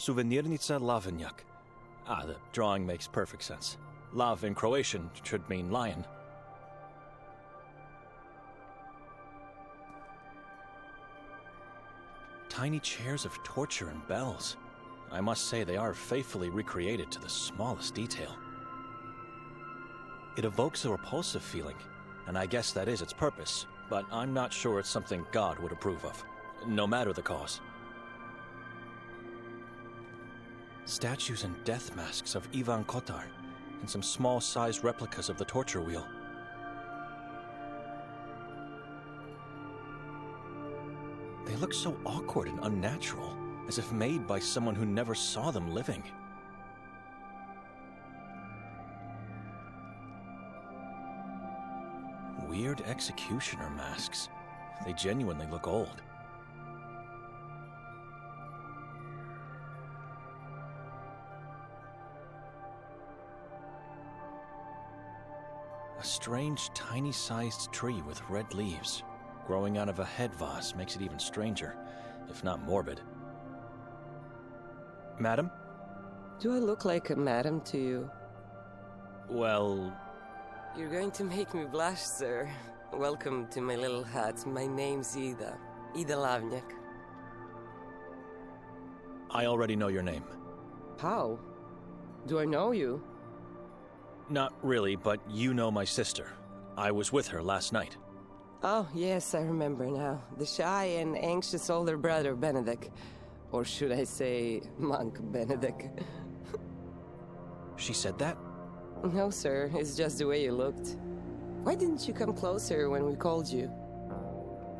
Suvenirnica Lavenjak. Ah, the drawing makes perfect sense. Lav in Croatian should mean lion. Tiny chairs of torture and bells. I must say they are faithfully recreated to the smallest detail. It evokes a repulsive feeling, and I guess that is its purpose, but I'm not sure it's something God would approve of, no matter the cause. Statues and death masks of Sveti Kotar, and some small-sized replicas of the torture wheel. They look so awkward and unnatural, as if made by someone who never saw them living. Weird executioner masks. They genuinely look old. A strange, tiny-sized tree with red leaves. Growing out of a head vase makes it even stranger, if not morbid. Madam? Do I look like a madam to you? Well... You're going to make me blush, sir. Welcome to my little hut. My name's Ida. Ida Lavnjak. I already know your name. How? Do I know you? Not really, but you know my sister. I was with her last night. Oh, yes, I remember now. The shy and anxious older brother, Benedek. Or should I say, monk Benedek. She said that? No, sir. It's just the way you looked. Why didn't you come closer when we called you?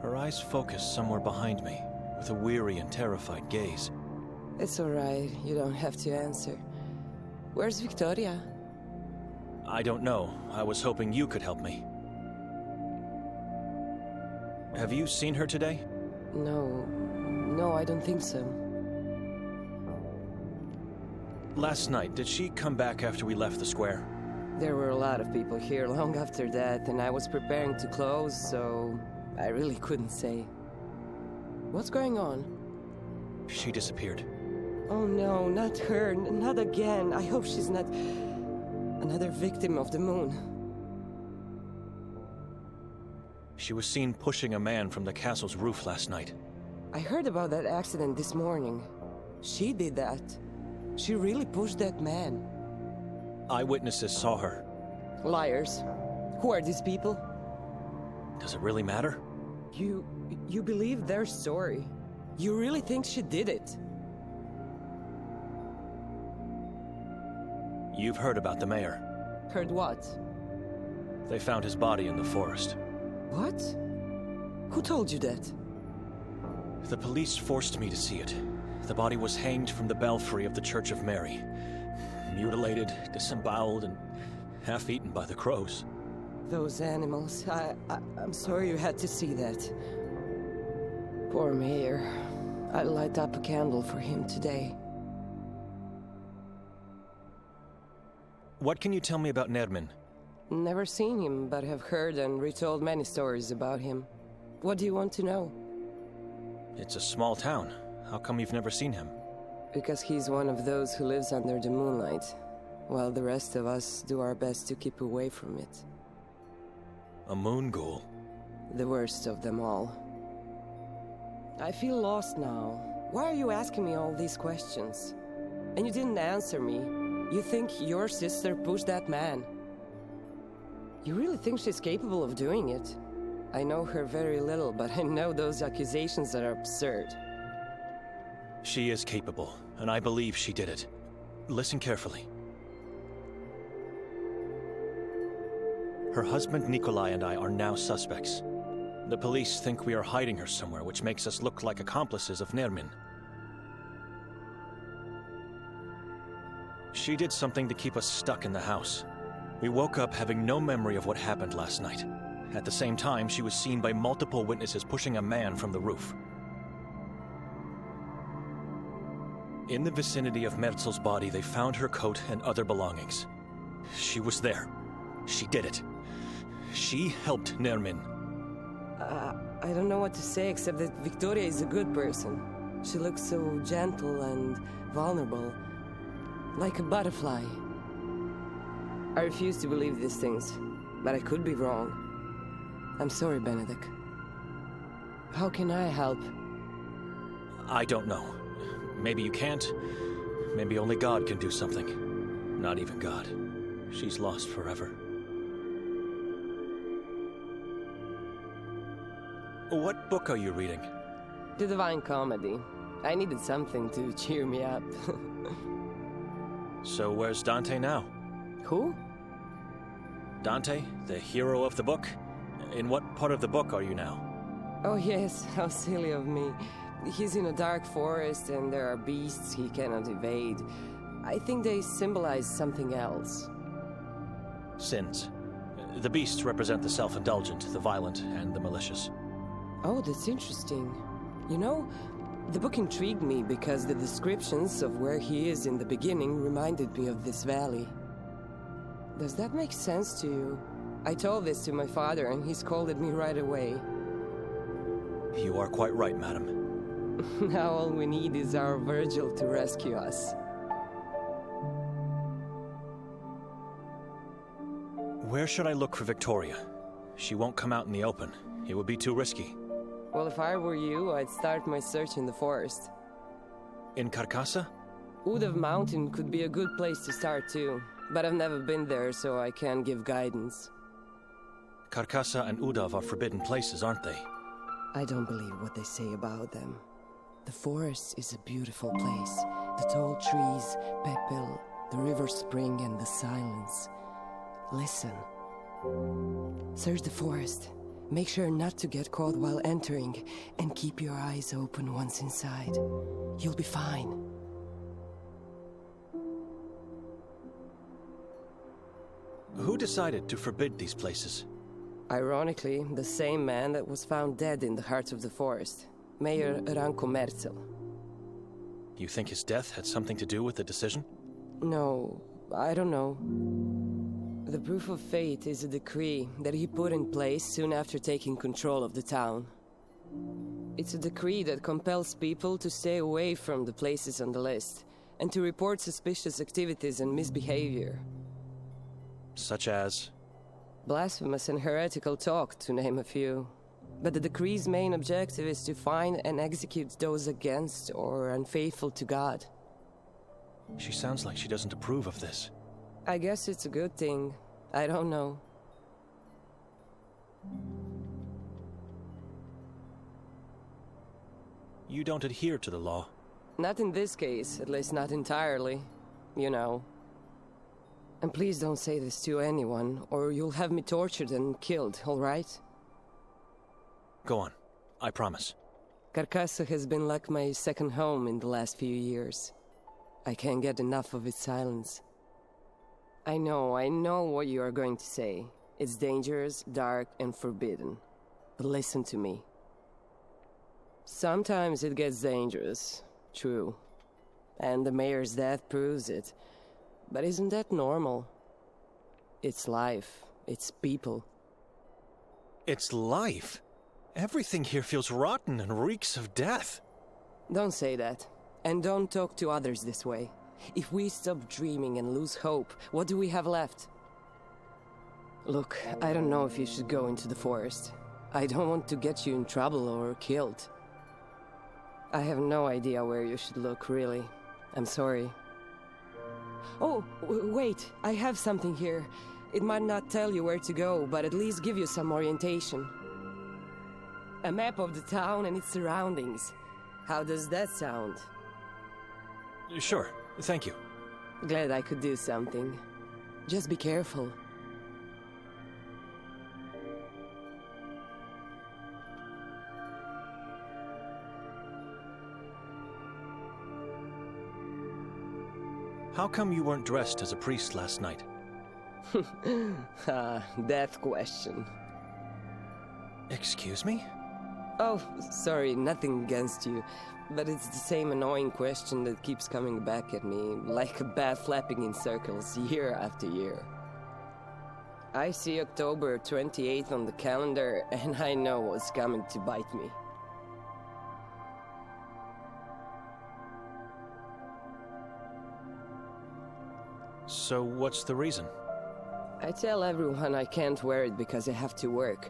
Her eyes focused somewhere behind me, with a weary and terrified gaze. It's all right. You don't have to answer. Where's Victoria? I don't know. I was hoping you could help me. Have you seen her today? No, I don't think so. Last night, did she come back after we left the square? There were a lot of people here long after that, and I was preparing to close, so I really couldn't say. What's going on? She disappeared. Oh no, not her, not again. I hope she's not another victim of the moon. She was seen pushing a man from the castle's roof last night. I heard about that accident this morning. She did that. She really pushed that man. Eyewitnesses saw her. Liars. Who are these people? Does it really matter? You believe their story? You really think she did it? You've heard about the mayor. Heard what? They found his body in the forest. What? Who told you that? The police forced me to see it. The body was hanged from the belfry of the Church of Mary. Mutilated, disemboweled, and half-eaten by the crows. Those animals. I'm sorry you had to see that. Poor mayor. I'll light up a candle for him today. What can you tell me about Nermin? Never seen him, but have heard and retold many stories about him. What do you want to know? It's a small town. How come you've never seen him? Because he's one of those who lives under the moonlight, while the rest of us do our best to keep away from it. A moon ghoul? The worst of them all. I feel lost now. Why are you asking me all these questions? And you didn't answer me. You think your sister pushed that man? You really think she's capable of doing it? I know her very little, but I know those accusations are absurd. She is capable, and I believe she did it. Listen carefully. Her husband Nikolaia and I are now suspects. The police think we are hiding her somewhere, which makes us look like accomplices of Nermin. She did something to keep us stuck in the house. We woke up having no memory of what happened last night. At the same time, she was seen by multiple witnesses pushing a man from the roof. In the vicinity of Merzel's body, they found her coat and other belongings. She was there. She did it. She helped Nermin. I don't know what to say except that Victoria is a good person. She looks so gentle and vulnerable, like a butterfly. I refuse to believe these things, but I could be wrong. I'm sorry, Benedek. How can I help? I don't know. Maybe you can't. Maybe only God can do something. Not even God. She's lost forever. What book are you reading? The Divine Comedy. I needed something to cheer me up. So where's Dante now? Who? Dante, the hero of the book? In what part of the book are you now? Oh yes, how silly of me. He's in a dark forest and there are beasts he cannot evade. I think they symbolize something else. Sins. The beasts represent the self-indulgent, the violent, and the malicious. Oh, that's interesting. You know, the book intrigued me because the descriptions of where he is in the beginning reminded me of this valley. Does that make sense to you? I told this to my father and he scolded me right away. You are quite right, madam. Now all we need is our Virgil to rescue us. Where should I look for Victoria? She won't come out in the open. It would be too risky. Well, if I were you, I'd start my search in the forest. In Carcassa? Udav Mountain could be a good place to start too, but I've never been there, so I can't give guidance. Carcassa and Udav are forbidden places, aren't they? I don't believe what they say about them. The forest is a beautiful place. The tall trees, Pepel, the river spring and the silence. Listen. Search the forest. Make sure not to get caught while entering, and keep your eyes open once inside. You'll be fine. Who decided to forbid these places? Ironically, the same man that was found dead in the heart of the forest. Mayor Ranko Merzel. You think his death had something to do with the decision? No, I don't know. The proof of fate is a decree that he put in place soon after taking control of the town. It's a decree that compels people to stay away from the places on the list, and to report suspicious activities and misbehavior. Such as? Blasphemous and heretical talk, to name a few. But the decree's main objective is to find and execute those against or unfaithful to God. She sounds like she doesn't approve of this. I guess it's a good thing. I don't know. You don't adhere to the law. Not in this case, at least not entirely. You know. And please don't say this to anyone, or you'll have me tortured and killed, all right? Go on. I promise. Carcassa has been like my second home in the last few years. I can't get enough of its silence. I know what you are going to say. It's dangerous, dark, and forbidden. But listen to me. Sometimes it gets dangerous, true. And the mayor's death proves it. But isn't that normal? It's life. It's people. It's life? Everything here feels rotten and reeks of death. Don't say that. And don't talk to others this way. If we stop dreaming and lose hope, what do we have left? Look, I don't know if you should go into the forest. I don't want to get you in trouble or killed. I have no idea where you should look, really. I'm sorry. Oh, wait, I have something here. It might not tell you where to go, but at least give you some orientation. A map of the town and its surroundings. How does that sound? Sure, thank you. Glad I could do something. Just be careful. How come you weren't dressed as a priest last night? That question. Excuse me? Oh, sorry, nothing against you. But it's the same annoying question that keeps coming back at me, like a bat flapping in circles year after year. I see October 28th on the calendar, and I know what's coming to bite me. So what's the reason? I tell everyone I can't wear it because I have to work.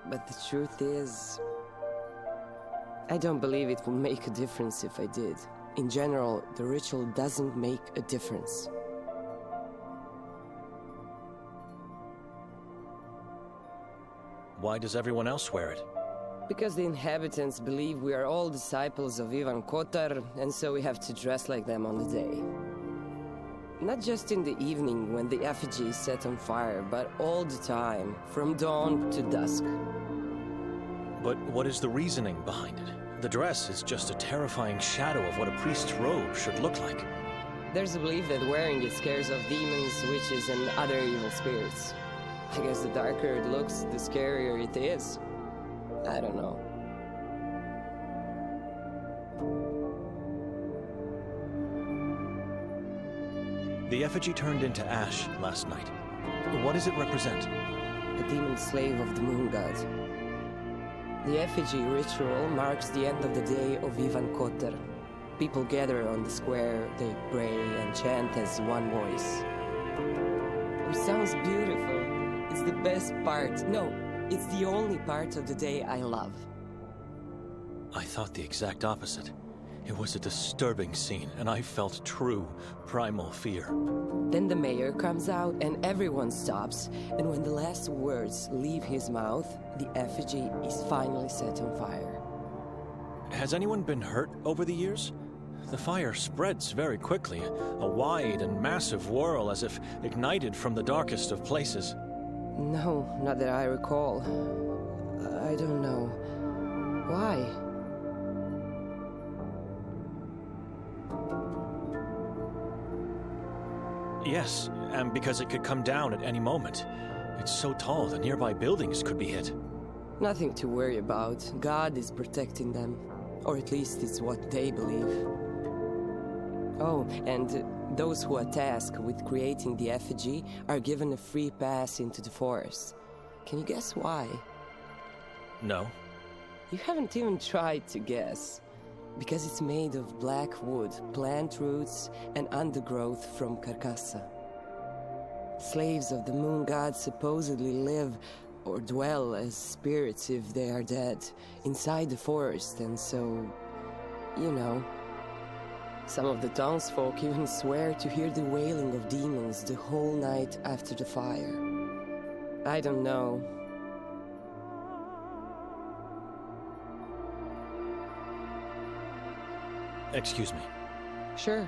But the truth is, I don't believe it would make a difference if I did. In general, the ritual doesn't make a difference. Why does everyone else wear it? Because the inhabitants believe we are all disciples of Ivan Kotar, and so we have to dress like them on the day. Not just in the evening when the effigy is set on fire, but all the time, from dawn to dusk. But what is the reasoning behind it? The dress is just a terrifying shadow of what a priest's robe should look like. There's a belief that wearing it scares off demons, witches, and other evil spirits. I guess the darker it looks, the scarier it is. I don't know. The effigy turned into ash last night. What does it represent? A demon slave of the moon god. The effigy ritual marks the end of the day of Ivan Kotar. People gather on the square, they pray and chant as one voice. It sounds beautiful. It's the best part. No, it's the only part of the day I love. I thought the exact opposite. It was a disturbing scene, and I felt true, primal fear. Then the mayor comes out and everyone stops, and when the last words leave his mouth, the effigy is finally set on fire. Has anyone been hurt over the years? The fire spreads very quickly, a wide and massive whirl as if ignited from the darkest of places. No, not that I recall. I don't know. Why? Yes, and because it could come down at any moment. It's so tall that nearby buildings could be hit. Nothing to worry about. God is protecting them. Or at least it's what they believe. Oh, and those who are tasked with creating the effigy are given a free pass into the forest. Can you guess why? No. You haven't even tried to guess. Because it's made of black wood, plant roots, and undergrowth from Carcassa. Slaves of the moon god supposedly live or dwell as spirits if they are dead, inside the forest, and so, you know. Some of the townsfolk even swear to hear the wailing of demons the whole night after the fire. I don't know. Excuse me. Sure.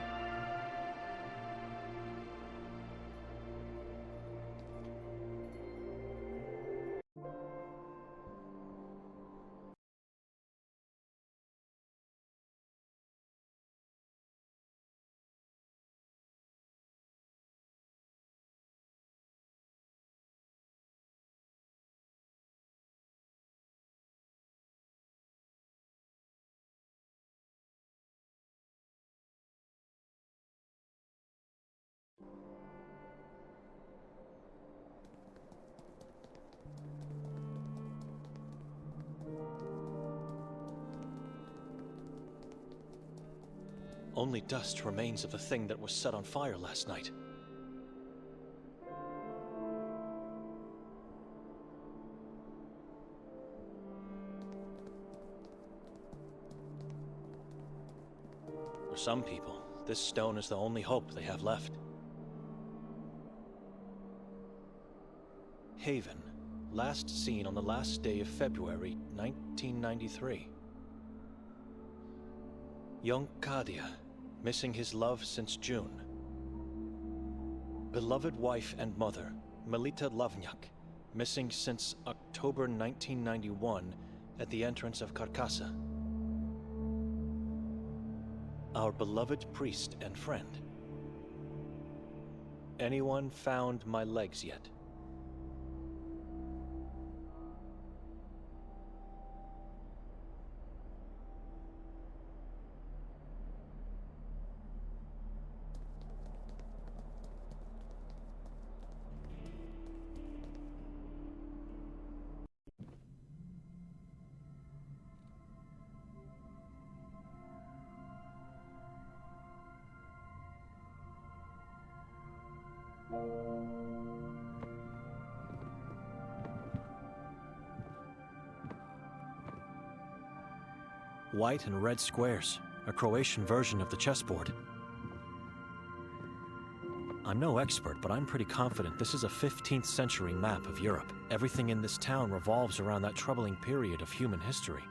Only dust remains of the thing that was set on fire last night. For some people, this stone is the only hope they have left. Haven, last seen on the last day of February, 1993. Young Kadia, missing his love since June. Beloved wife and mother, Melita Lavnyak, missing since October 1991 at the entrance of Carcassa. Our beloved priest and friend. Anyone found my legs yet? White and red squares, a Croatian version of the chessboard. I'm no expert, but I'm pretty confident this is a 15th century map of Europe. Everything in this town revolves around that troubling period of human history.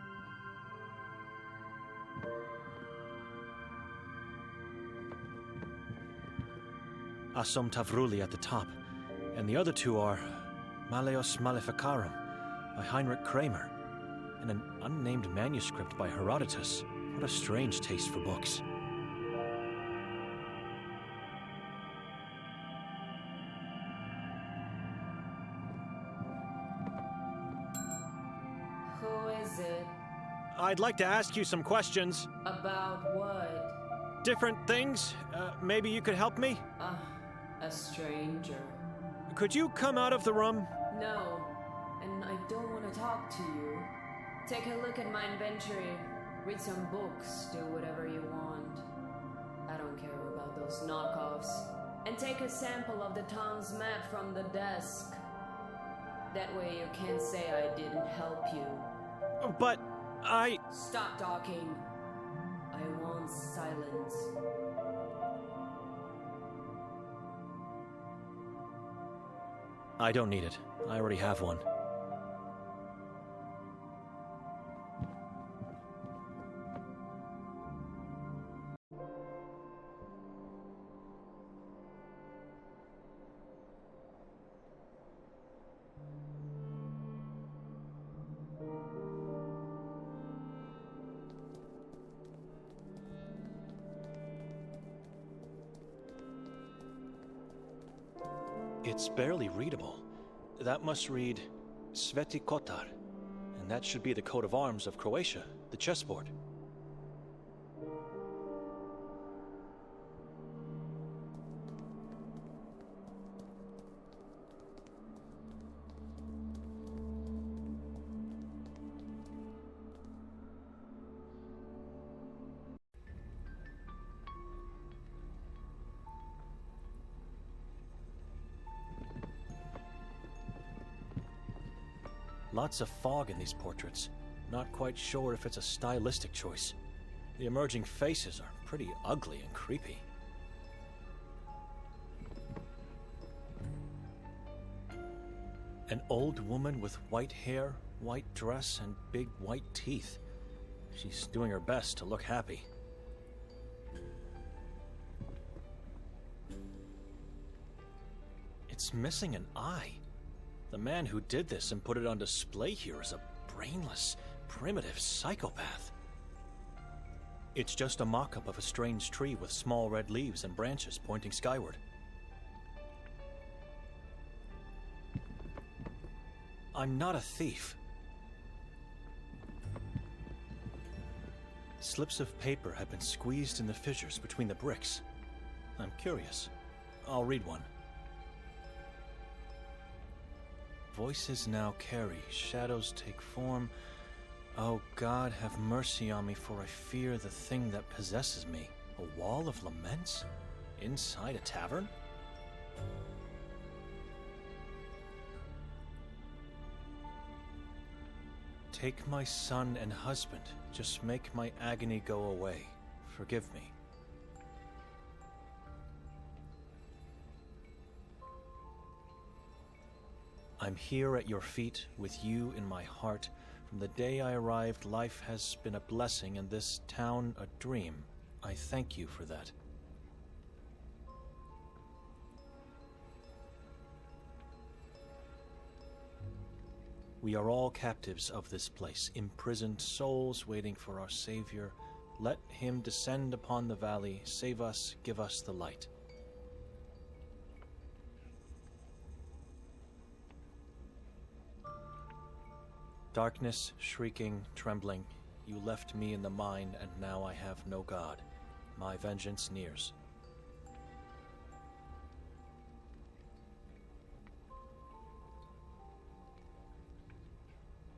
Asum Tavruli at the top, and the other two are Malleus Maleficarum by Heinrich Kramer, and an unnamed manuscript by Herodotus. What a strange taste for books. Who is it? I'd like to ask you some questions. About what? Different things. Maybe you could help me? A stranger. Could you come out of the room? No, and I don't want to talk to you. Take a look at my inventory, read some books, do whatever you want. I don't care about those knockoffs. And take a sample of the town's map from the desk. That way you can't say I didn't help you. But I... Stop talking. I want silence. I don't need it. I already have one. It's barely readable. That must read Sveti Kotar, and that should be the coat of arms of Croatia, the chessboard. Lots of fog in these portraits. Not quite sure if it's a stylistic choice. The emerging faces are pretty ugly and creepy. An old woman with white hair, white dress, and big white teeth. She's doing her best to look happy. It's missing an eye. The man who did this and put it on display here is a brainless, primitive psychopath. It's just a mock-up of a strange tree with small red leaves and branches pointing skyward. I'm not a thief. Slips of paper have been squeezed in the fissures between the bricks. I'm curious. I'll read one. Voices now carry, shadows take form. Oh God, have mercy on me, for I fear the thing that possesses me. A wall of laments? Inside a tavern? Take my son and husband, just make my agony go away. Forgive me. I'm here at your feet, with you in my heart. From the day I arrived, life has been a blessing and this town a dream. I thank you for that. We are all captives of this place, imprisoned souls waiting for our Savior. Let him descend upon the valley, save us, give us the light. Darkness, shrieking, trembling, you left me in the mine, and now I have no God. My vengeance nears.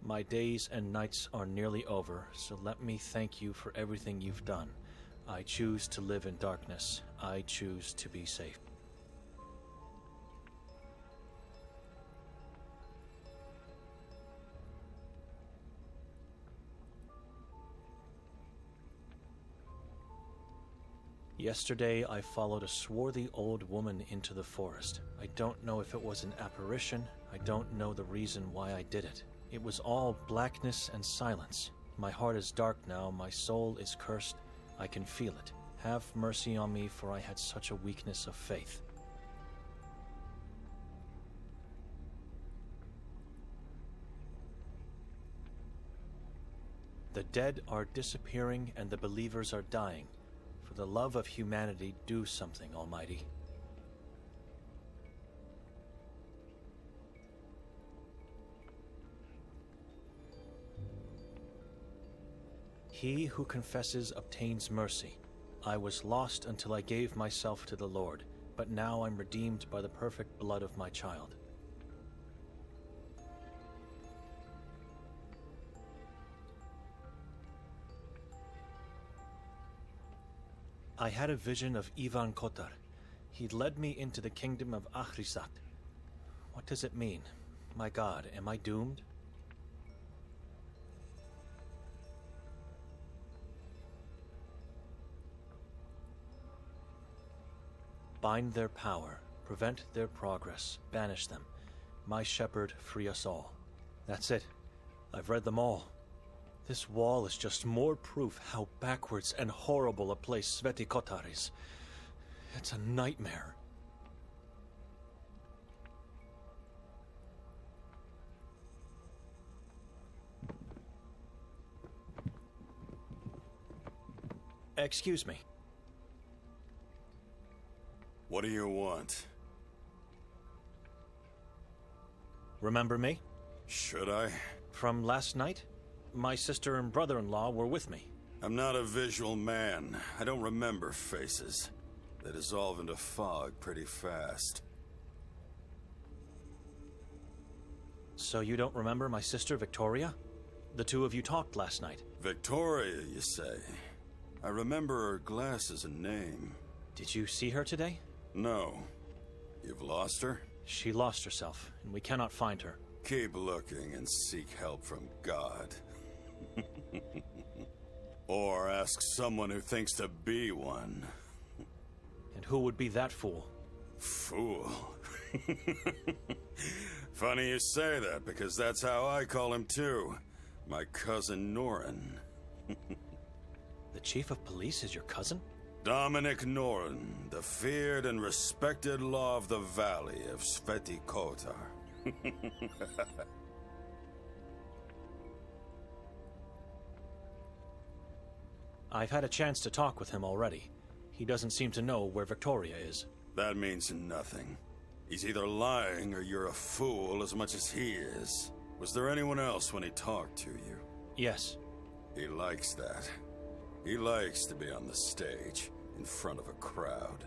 My days and nights are nearly over, so let me thank you for everything you've done. I choose to live in darkness. I choose to be safe. Yesterday, I followed a swarthy old woman into the forest. I don't know if it was an apparition. I don't know the reason why I did it. It was all blackness and silence. My heart is dark now. My soul is cursed. I can feel it. Have mercy on me, for I had such a weakness of faith. The dead are disappearing and the believers are dying. For the love of humanity, do something, Almighty. He who confesses obtains mercy. I was lost until I gave myself to the Lord, but now I'm redeemed by the perfect blood of my child. I had a vision of Sveti Kotar. He led me into the kingdom of Ahrisat. What does it mean? My God, am I doomed? Bind their power, prevent their progress, banish them. My shepherd, free us all. That's it. I've read them all. This wall is just more proof how backwards and horrible a place Sveti Kotar is. It's a nightmare. Excuse me. What do you want? Remember me? Should I? From last night? My sister and brother-in-law were with me. I'm not a visual man. I don't remember faces. They dissolve into fog pretty fast. So you don't remember my sister Victoria? The two of you talked last night. Victoria, you say? I remember her glasses and name. Did you see her today? No. You've lost her? She lost herself, and we cannot find her. Keep looking and seek help from God. Or ask someone who thinks to be one. And who would be that fool? Fool? Funny you say that, because that's how I call him too. My cousin Norin. The chief of police is your cousin? Dominic Norin, the feared and respected law of the valley of Sveti Kotar. I've had a chance to talk with him already. He doesn't seem to know where Victoria is. That means nothing. He's either lying or you're a fool as much as he is. Was there anyone else when he talked to you? Yes. He likes that. He likes to be on the stage, in front of a crowd.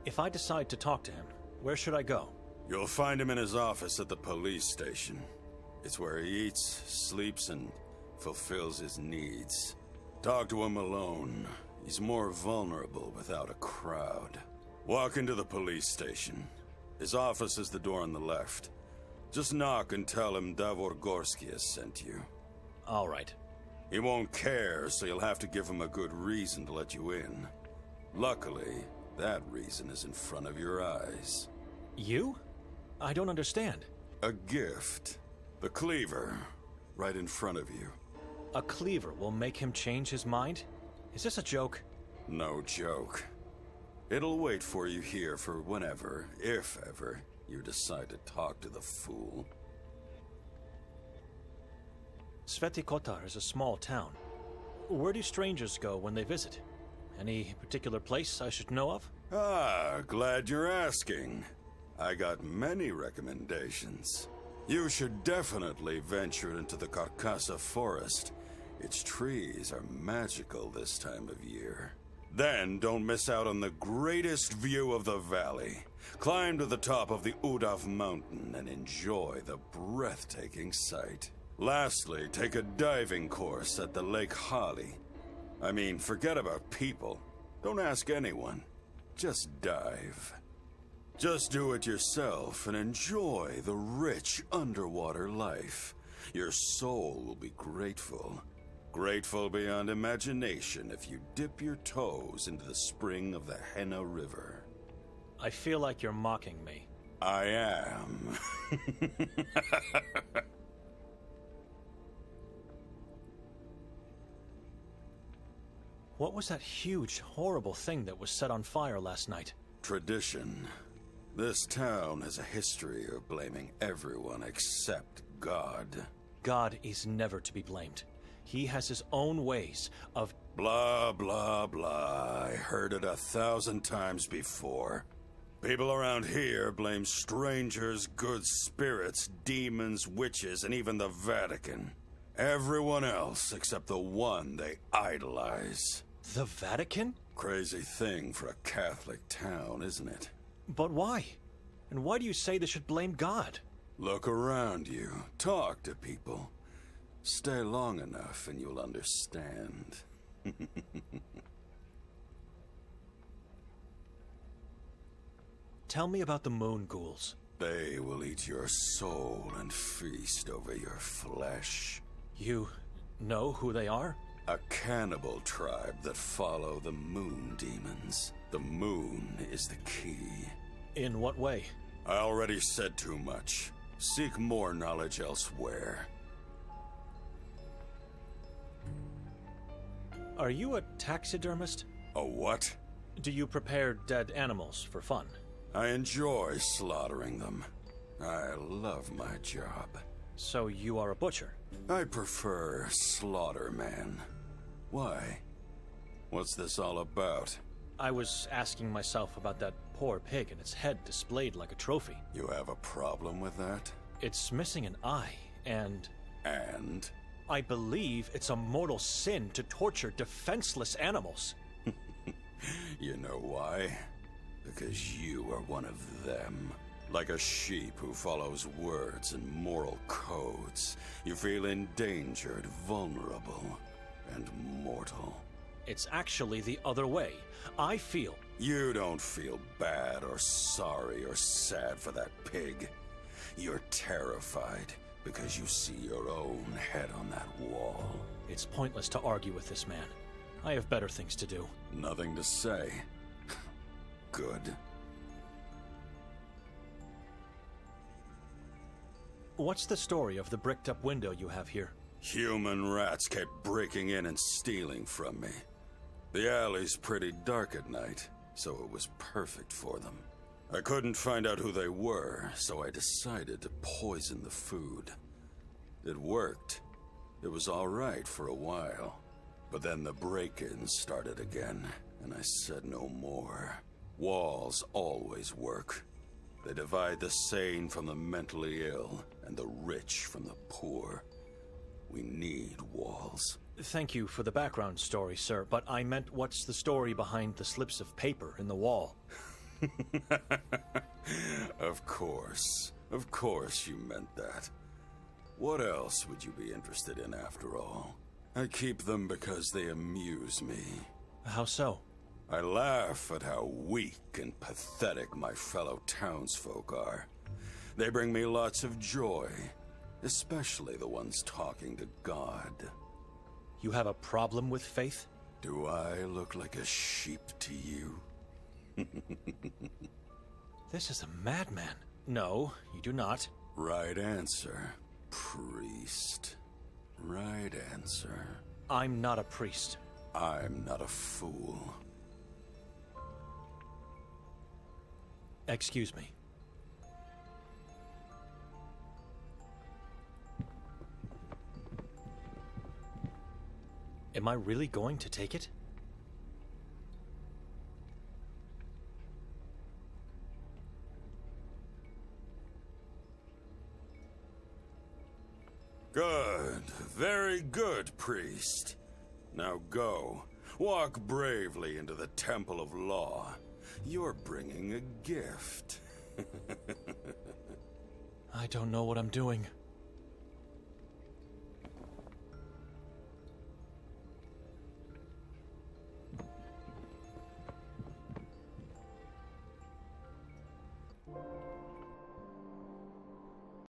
If I decide to talk to him, where should I go? You'll find him in his office at the police station. It's where he eats, sleeps, and fulfills his needs. Talk to him alone. He's more vulnerable without a crowd. Walk into the police station. His office is the door on the left. Just knock and tell him Davor Gorsky has sent you. All right. He won't care, so you'll have to give him a good reason to let you in. Luckily, that reason is in front of your eyes. You? I don't understand. A gift. The cleaver. Right in front of you. A cleaver will make him change his mind? Is this a joke? No joke. It'll wait for you here for whenever, if ever, you decide to talk to the fool. Sveti Kotar is a small town. Where do strangers go when they visit? Any particular place I should know of? Ah, glad you're asking. I got many recommendations. You should definitely venture into the Carcassa forest. Its trees are magical this time of year. Then don't miss out on the greatest view of the valley. Climb to the top of the Udaf mountain and enjoy the breathtaking sight. Lastly, take a diving course at the Lake Hali. I mean, forget about people. Don't ask anyone. Just dive. Just do it yourself and enjoy the rich underwater life. Your soul will be grateful. Grateful beyond imagination if you dip your toes into the spring of the Henna River. I feel like you're mocking me. I am. What was that huge, horrible thing that was set on fire last night? Tradition. This town has a history of blaming everyone except God. God is never to be blamed. He has his own ways of... Blah, blah, blah. I heard it 1,000 times before. People around here blame strangers, good spirits, demons, witches, and even the Vatican. Everyone else except the one they idolize. The Vatican? Crazy thing for a Catholic town, isn't it? But why? And why do you say they should blame God? Look around you. Talk to people. Stay long enough and you'll understand. Tell me about the moon ghouls. They will eat your soul and feast over your flesh. You know who they are? A cannibal tribe that follow the moon demons. The moon is the key. In what way? I already said too much. Seek more knowledge elsewhere. Are you a taxidermist? A what? Do you prepare dead animals for fun? I enjoy slaughtering them. I love my job. So you are a butcher? I prefer slaughterman. Why? What's this all about? I was asking myself about that poor pig and its head displayed like a trophy. You have a problem with that? It's missing an eye, and... And? I believe it's a mortal sin to torture defenseless animals. You know why? Because you are one of them. Like a sheep who follows words and moral codes, you feel endangered, vulnerable, and mortal. It's actually the other way. I feel... You don't feel bad or sorry or sad for that pig. You're terrified because you see your own head on that wall. It's pointless to argue with this man. I have better things to do. Nothing to say. Good. What's the story of the bricked-up window you have here? Human rats kept breaking in and stealing from me. The alley's pretty dark at night, so it was perfect for them. I couldn't find out who they were, so I decided to poison the food. It worked. It was all right for a while. But then the break-ins started again, and I said no more. Walls always work. They divide the sane from the mentally ill, and the rich from the poor. We need walls. Thank you for the background story, sir, but I meant what's the story behind the slips of paper in the wall? Of course you meant that. What else would you be interested in after all? I keep them because they amuse me. How so? I laugh at how weak and pathetic my fellow townsfolk are. They bring me lots of joy, especially the ones talking to God. You have a problem with faith? Do I look like a sheep to you? This is a madman. No, you do not. Right answer, priest. Right answer. I'm not a priest. I'm not a fool. Excuse me. Am I really going to take it? Good. Very good, priest. Now go. Walk bravely into the Temple of Law. You're bringing a gift. I don't know what I'm doing.